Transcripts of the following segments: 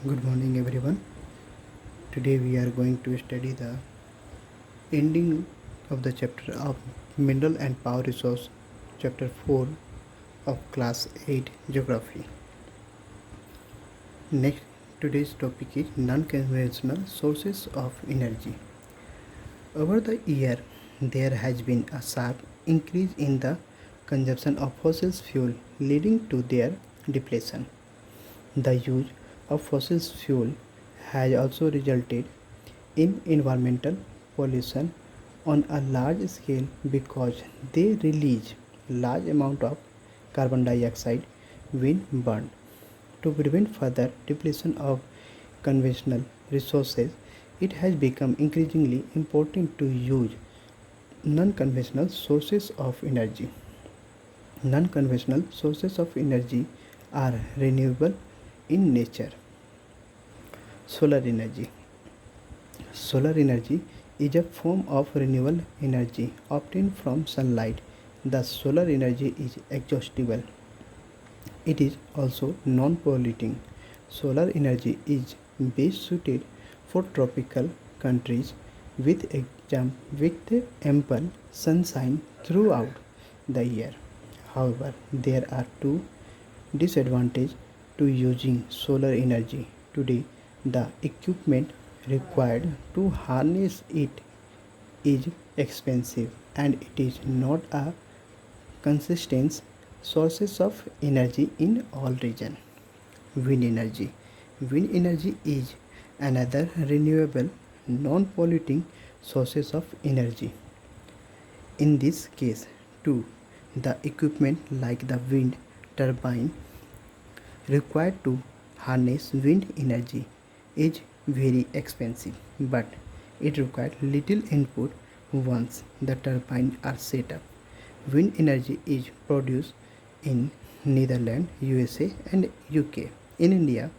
Good morning, everyone. Today we are going to study the ending of the chapter of Mineral and Power Resource, chapter 4 of class 8 Geography. Next, today's topic is non-conventional sources of energy. Over the year, there has been a sharp increase in the consumption of fossil fuel, leading to their depletion. The use of fossil fuel has also resulted in environmental pollution on a large scale because they release large amount of carbon dioxide when burned. To prevent further depletion of conventional resources, it has become increasingly important to use non-conventional sources of energy. Non-conventional sources of energy are renewable in nature. Solar energy. Solar energy is a form of renewable energy obtained from sunlight. The solar energy is exhaustible. It is also non-polluting. Solar energy is best suited for tropical countries with ample sunshine throughout the year. However, there are two disadvantages to using solar energy. Today, the equipment required to harness it is expensive and it is not a consistent sources of energy in all regions. Wind energy. Wind energy is another renewable, non-polluting sources of energy. In this case, too, the equipment like the wind turbine required to harness wind energy is very expensive, but it requires little input once the turbines are set up. Wind energy is produced in Netherlands, USA and UK. In India,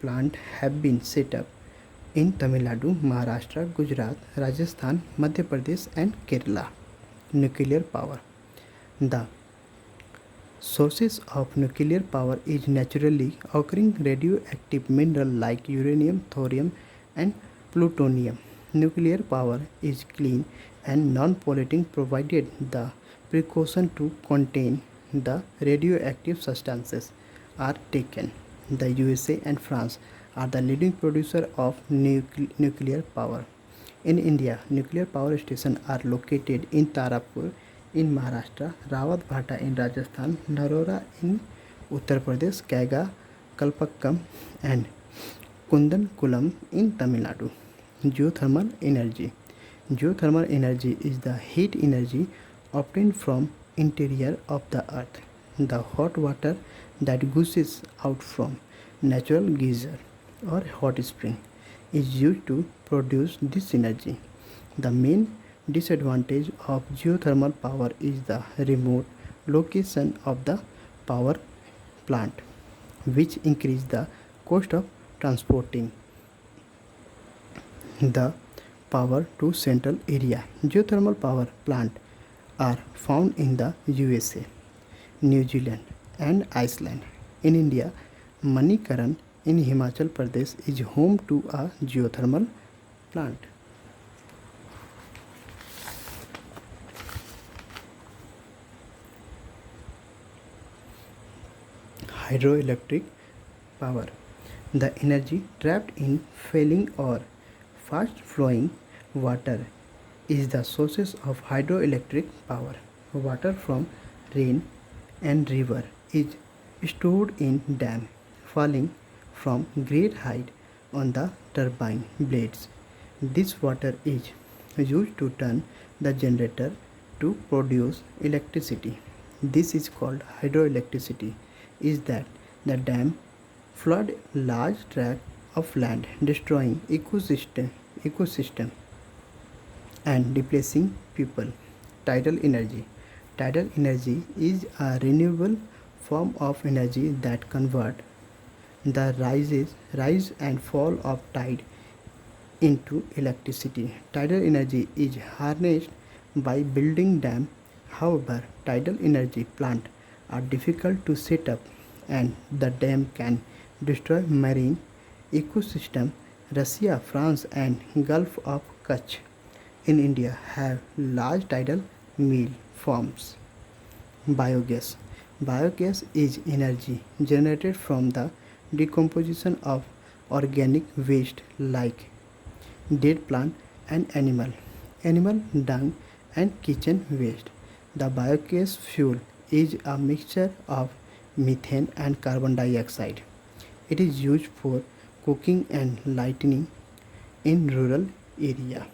plants have been set up in Tamil Nadu, Maharashtra, Gujarat, Rajasthan, Madhya Pradesh and Kerala. Nuclear power. The sources of nuclear power is naturally occurring radioactive mineral like uranium, thorium and plutonium. Nuclear power is clean and non-polluting provided the precaution to contain the radioactive substances are taken. The USA and France are the leading producer of nuclear power. In India, nuclear power stations are located in Tarapur in Maharashtra, Rawat Bhata in Rajasthan, Narora in Uttar Pradesh, Kaiga, Kalpakkam and Kundankulam in Tamil Nadu. Geothermal energy. Geothermal energy is the heat energy obtained from interior of the earth. The hot water that gushes out from natural geyser or hot spring is used to produce this energy. The main disadvantage of geothermal power is the remote location of the power plant, which increase the cost of transporting the power to central area. Geothermal power plant are found in the USA, New Zealand and Iceland. In India, Manikaran in Himachal Pradesh is home to a geothermal plant. Hydroelectric power. The energy trapped in falling or fast flowing water is the sources of hydroelectric power. Water from rain and river is stored in dam falling from great height on the turbine blades. This water is used to turn the generator to produce electricity. This is called hydroelectricity. Is that the dam flood large tract of land, destroying ecosystem and displacing people. Tidal energy. Tidal energy is a renewable form of energy that convert the rise and fall of tide into electricity. Tidal energy is harnessed by building dam. However, tidal energy plants are difficult to set up and the dam can destroy marine ecosystem, Russia, France, and Gulf of Kutch in India have large tidal meal farms. Biogas. Biogas is energy generated from the decomposition of organic waste like dead plant and animal dung and kitchen waste. The biogas fuel is a mixture of methane and carbon dioxide. It is used for cooking and lighting in rural area.